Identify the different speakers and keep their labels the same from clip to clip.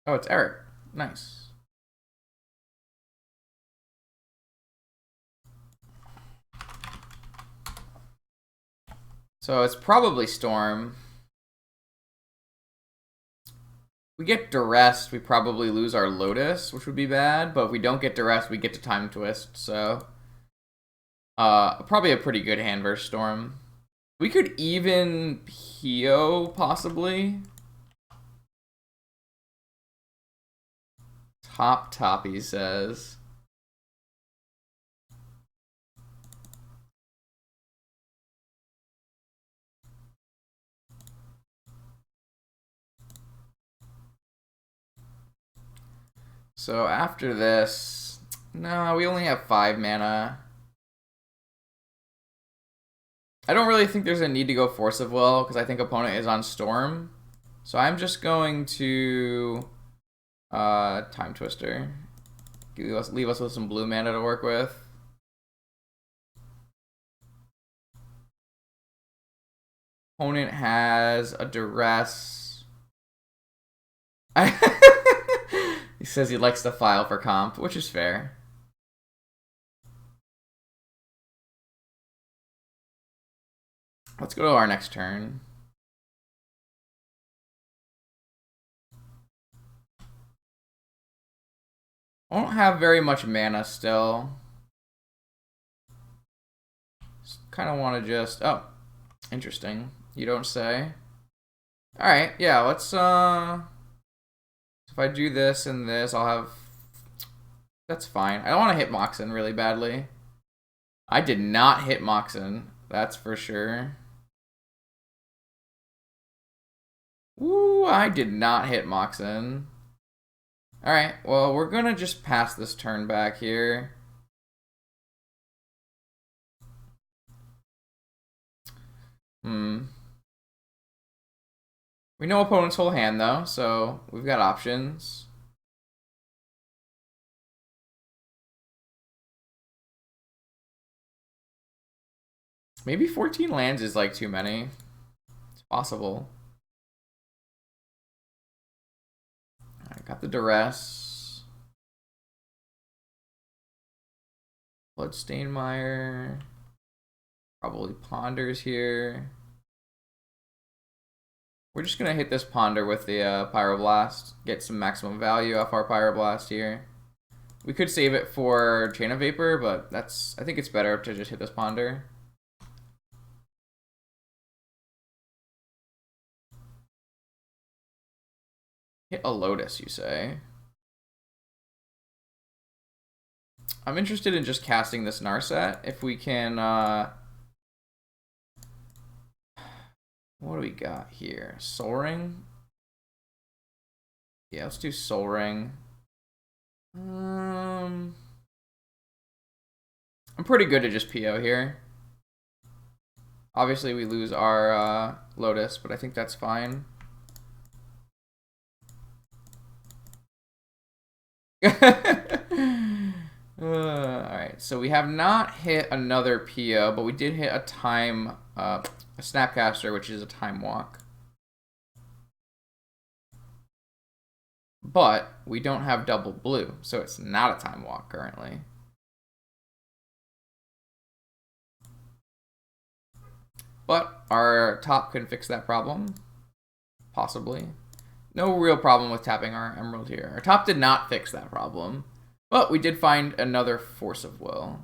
Speaker 1: Oh, it's Eric. Nice. So it's probably Storm. We get Duress, we probably lose our Lotus, which would be bad. But if we don't get Duress, we get to Time Twist. So probably a pretty good hand versus Storm. We could even PO, possibly. Top, he says. So after this, no, we only have 5 mana. I don't really think there's a need to go Force of Will, because I think opponent is on Storm. So I'm just going to Time Twister. Leave us with some blue mana to work with. Opponent has a Duress. He says he likes to file for comp, which is fair. Let's go to our next turn. I don't have very much mana still. Kind of want to just... Oh, interesting. You don't say. Alright, yeah, let's... If I do this and this, I'll have... That's fine. I don't want to hit Moxen really badly. I did not hit Moxen. That's for sure. Ooh, I did not hit Moxen. Alright, well, we're gonna just pass this turn back here. We know opponent's whole hand, though, so we've got options. Maybe 14 lands is, like, too many. It's possible. I got the Duress. Bloodstainmire. Probably Ponders here. We're just going to hit this Ponder with the Pyroblast. Get some maximum value off our Pyroblast here. We could save it for Chain of Vapor, but I think it's better to just hit this Ponder. Hit a Lotus, you say? I'm interested in just casting this Narset. If we can... What do we got here? Soul Ring? Yeah, let's do Soul Ring. I'm pretty good at just PO here. Obviously, we lose our Lotus, but I think that's fine. Alright, so we have not hit another PO, but we did hit a Snapcaster, which is a Time Walk. But we don't have double blue, so it's not a Time Walk currently. But our top can fix that problem. Possibly. No real problem with tapping our Emerald here. Our top did not fix that problem. But we did find another Force of Will.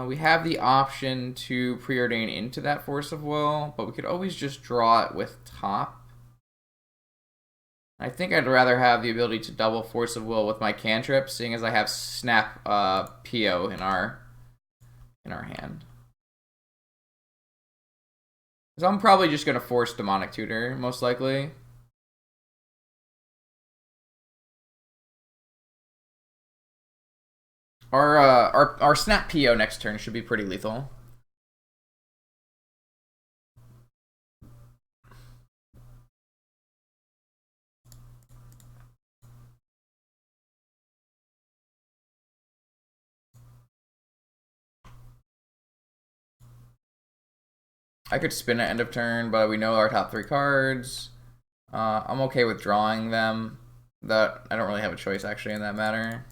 Speaker 1: We have the option to preordain into that Force of Will, but we could always just draw it with top. I think I'd rather have the ability to double Force of Will with my cantrip, seeing as I have Snap PO in our hand. So I'm probably just going to force Demonic Tutor, most likely. Our Snap PO next turn should be pretty lethal. I could spin at end of turn, but we know our top 3 cards. I'm okay with drawing them. That I don't really have a choice actually in that matter.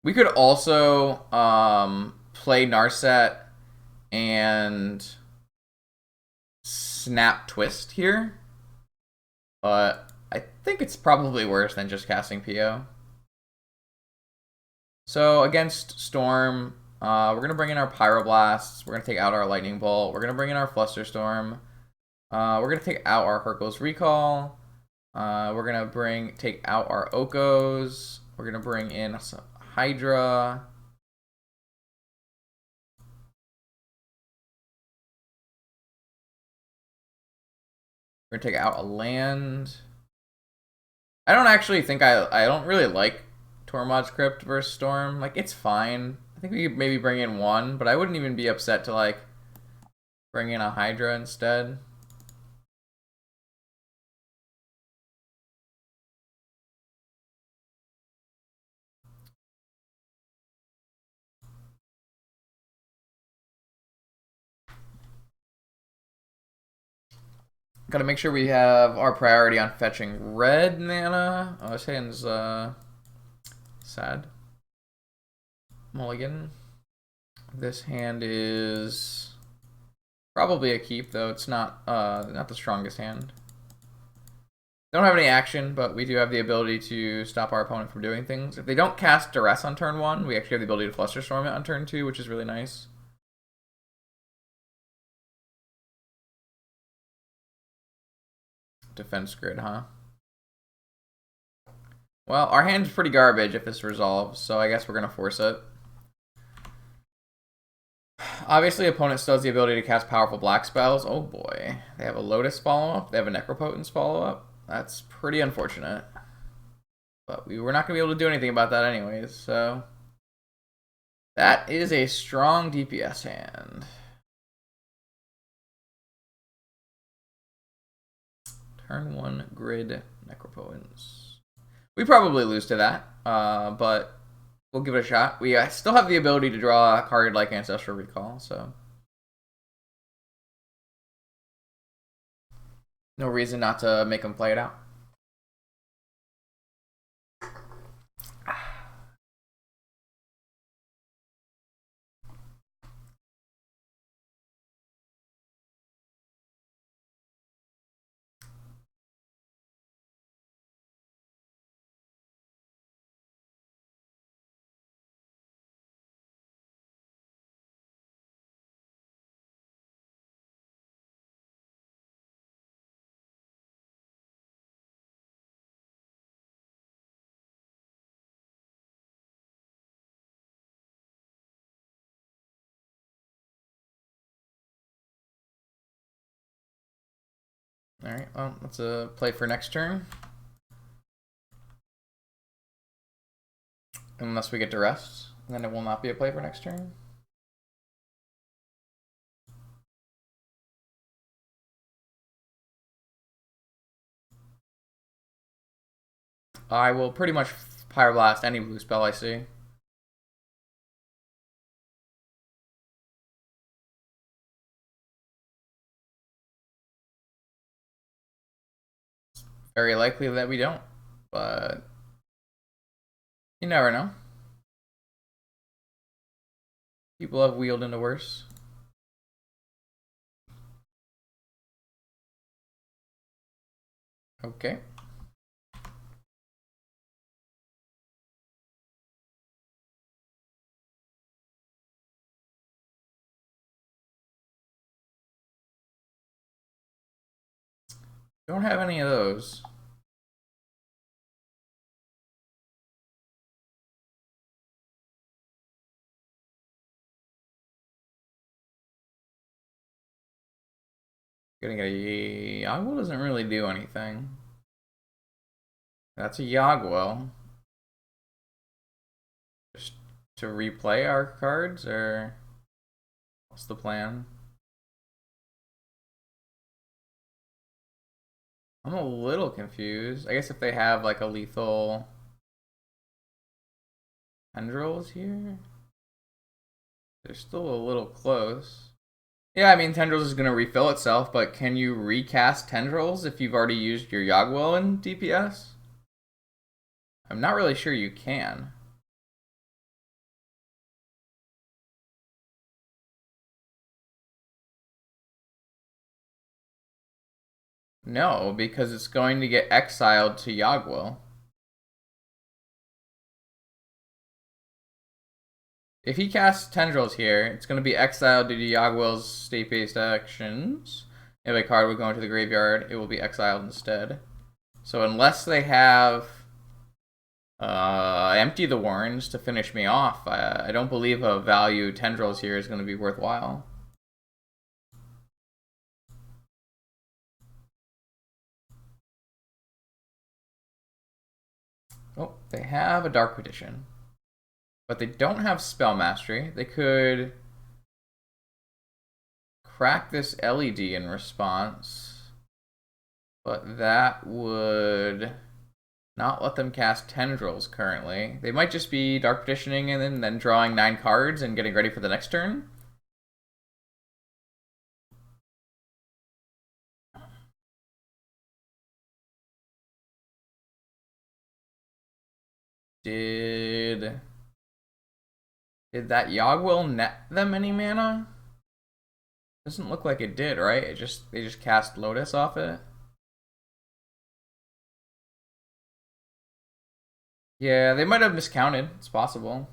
Speaker 1: We could also play Narset and Snap Twist here, but I think it's probably worse than just casting PO. So against Storm, we're gonna bring in our Pyroblasts. We're gonna take out our Lightning Bolt. We're gonna bring in our Flusterstorm. We're gonna take out our Hercule's Recall. We're gonna take out our Okos. We're gonna bring in some Hydra. We're gonna take out a land. I don't actually think I don't really like Tormod's Crypt versus Storm. Like, it's fine. I think we could maybe bring in one, but I wouldn't even be upset to like bring in a Hydra instead. Gotta make sure we have our priority on fetching red mana. Oh, this hand's sad. Mulligan. This hand is probably a keep, though. It's not the strongest hand. Don't have any action, but we do have the ability to stop our opponent from doing things. If they don't cast Duress on turn 1, we actually have the ability to Flusterstorm it on turn 2, which is really nice. Defense grid, huh? Well, our hand's pretty garbage if this resolves, so I guess we're going to force it. Obviously, opponent still has the ability to cast powerful black spells. Oh boy. They have a Lotus follow-up. They have a Necropotence follow-up. That's pretty unfortunate. But we were not going to be able to do anything about that anyways, so... That is a strong DPS hand. Turn 1 grid Necropotence. We probably lose to that, but we'll give it a shot. We still have the ability to draw a card like Ancestral Recall, so... No reason not to make them play it out. Alright, well, let's play for next turn. Unless we get to rest, then it will not be a play for next turn. I will pretty much Pyroblast any blue spell I see. Very likely that we don't, but you never know. People have wheeled into worse. Okay. Don't have any of those. Getting a Yogwell doesn't really do anything. That's a Yogwell. Just to replay our cards, or what's the plan? I'm a little confused. I guess if they have like a lethal tendrils here, they're still a little close. Yeah, I mean, Tendrils is going to refill itself, but can you recast Tendrils if you've already used your RUGw in DPS? I'm not really sure you can. No, because it's going to get exiled to RUGw. If he casts Tendrils here, it's going to be exiled due to RUGw's state-based actions. If a card would go into the graveyard, it will be exiled instead. So unless they have Empty the Warrens to finish me off, I don't believe a value Tendrils here is going to be worthwhile. Oh, they have a Dark Petition. But they don't have Spell Mastery. They could crack this LED in response. But that would not let them cast Tendrils currently. They might just be Dark Petitioning and then drawing 9 cards and getting ready for the next turn. Did that RUGw net them any mana? Doesn't look like it did, right? They just cast Lotus off it. Yeah, they might have miscounted. It's possible.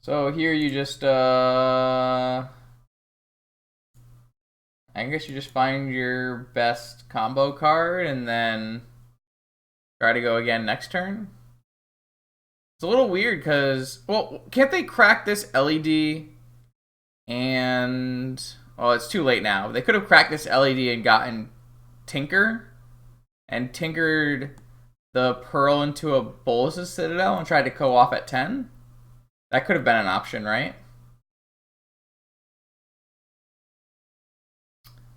Speaker 1: So here you just, I guess you just find your best combo card and then try to go again next turn. It's a little weird because, well, can't they crack this LED and, well, it's too late now. They could have cracked this LED and gotten Tinker and tinkered the Pearl into a Bolus's Citadel and tried to co-off at 10. That could have been an option, right?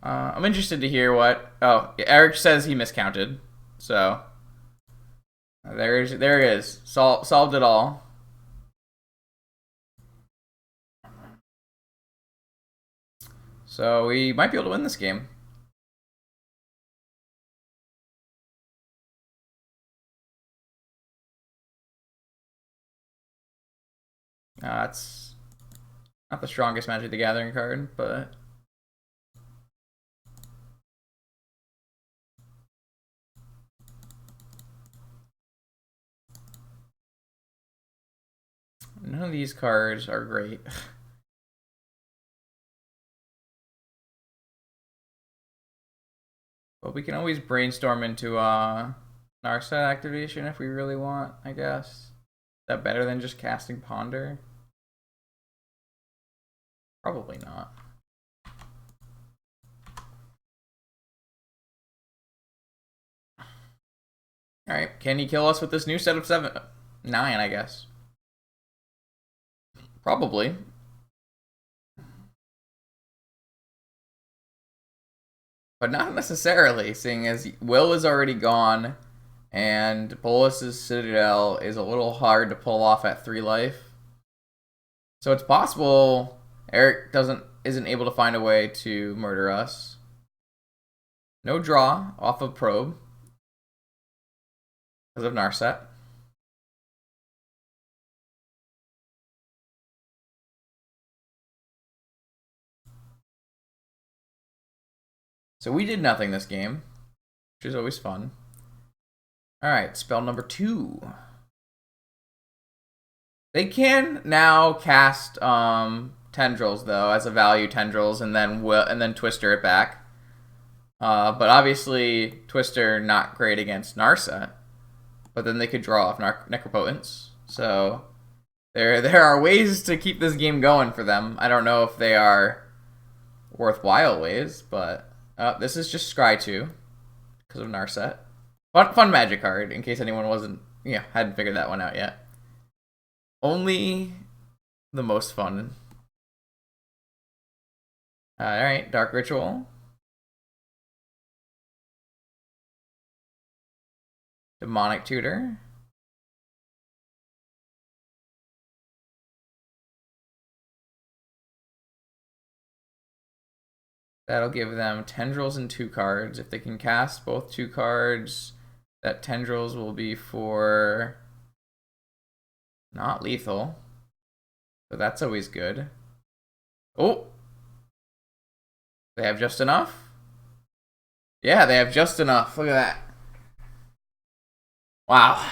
Speaker 1: I'm interested to hear what... Oh, Eric says he miscounted. So, there it is. Solved it all. So, we might be able to win this game. It's not the strongest Magic the Gathering card, but... None of these cards are great. But we can always brainstorm into Narset activation if we really want, I guess. Is that better than just casting Ponder? Probably not. Alright, can he kill us with this new set of 9, I guess? Probably. But not necessarily, seeing as Will is already gone, and Bolus's Citadel is a little hard to pull off at 3 life. So it's possible Eric isn't able to find a way to murder us. No draw off of Probe because of Narset. So we did nothing this game, which is always fun. Alright, spell number 2. They can now cast Tendrils though as a value Tendrils and then Twister it back. But obviously Twister not great against Narset. But then they could draw off Necropotence. So there are ways to keep this game going for them. I don't know if they are worthwhile ways, but This is just Scry 2 because of Narset. Fun magic card in case anyone hadn't figured that one out yet. Only the most fun. Alright, Dark Ritual. Demonic Tutor. That'll give them Tendrils and 2 cards. If they can cast both 2 cards, that Tendrils will be for not lethal. So that's always good. Oh! They have just enough? Yeah, they have just enough. Look at that. Wow.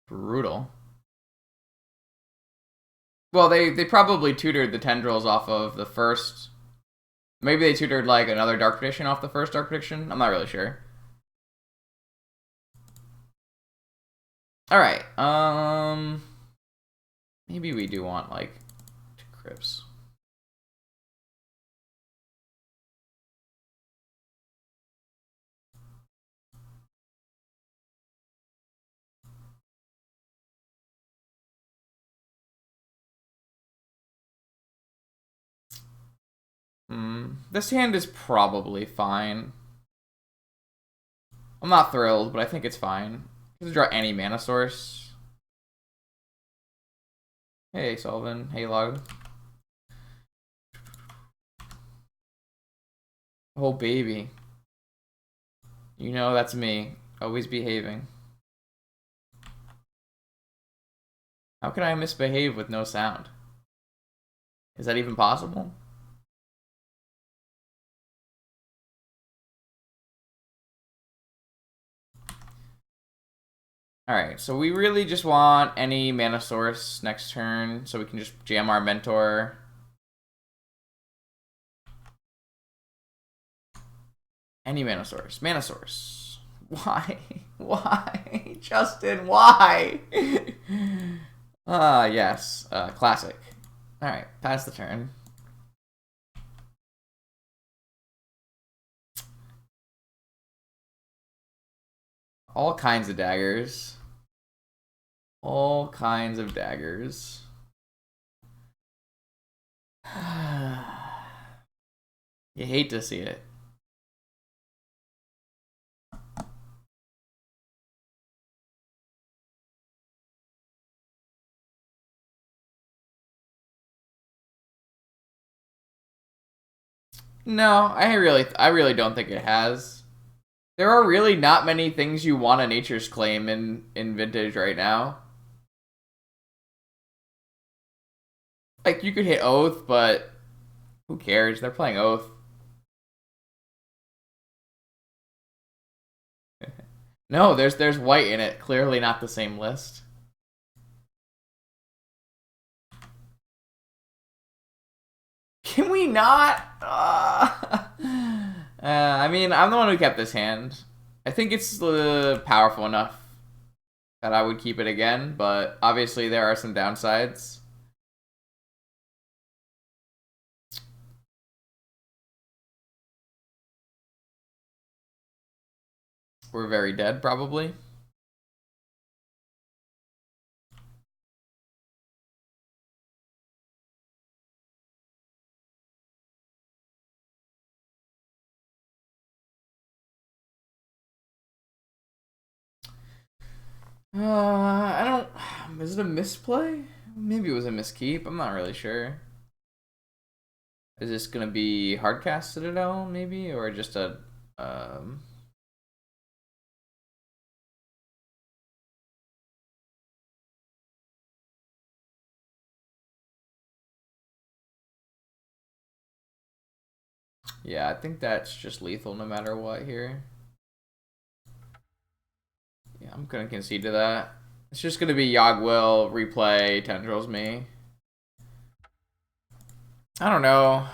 Speaker 1: Brutal. Well, they probably tutored the Tendrils off of the first. Maybe they tutored like another Dark Prediction off the first Dark Prediction. I'm not really sure. Alright, maybe we do want like 2 Crypts. This hand is probably fine. I'm not thrilled, but I think it's fine. You can draw any mana source. Hey, Sullivan. Hey, Log. Oh, baby. You know that's me. Always behaving. How can I misbehave with no sound? Is that even possible? Alright, so we really just want any mana source next turn, so we can just jam our Mentor. Any mana source. Mana source. Why? Why? Justin, why? Yes. Classic. Alright, pass the turn. All kinds of daggers. All kinds of daggers. You hate to see it. No, I really don't think it has. There are really not many things you want a Nature's Claim in Vintage right now. Like, you could hit Oath, but who cares? They're playing Oath. No, there's white in it. Clearly not the same list. Can we not? I mean, I'm the one who kept this hand. I think it's powerful enough that I would keep it again, but obviously there are some downsides. We're very dead, probably. I don't... Is it a misplay? Maybe it was a miskeep. I'm not really sure. Is this gonna be Hardcast Citadel, maybe? Or just a... Yeah, I think that's just lethal no matter what here. Yeah, I'm gonna concede to that. It's just gonna be RUGw, replay, Tendrils me. I don't know.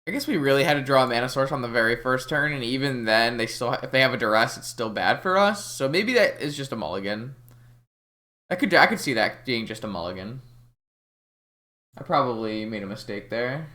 Speaker 1: I guess we really had to draw a mana source on the very first turn, and even then, if they have a duress, it's still bad for us. So maybe that is just a mulligan. I could see that being just a mulligan. I probably made a mistake there.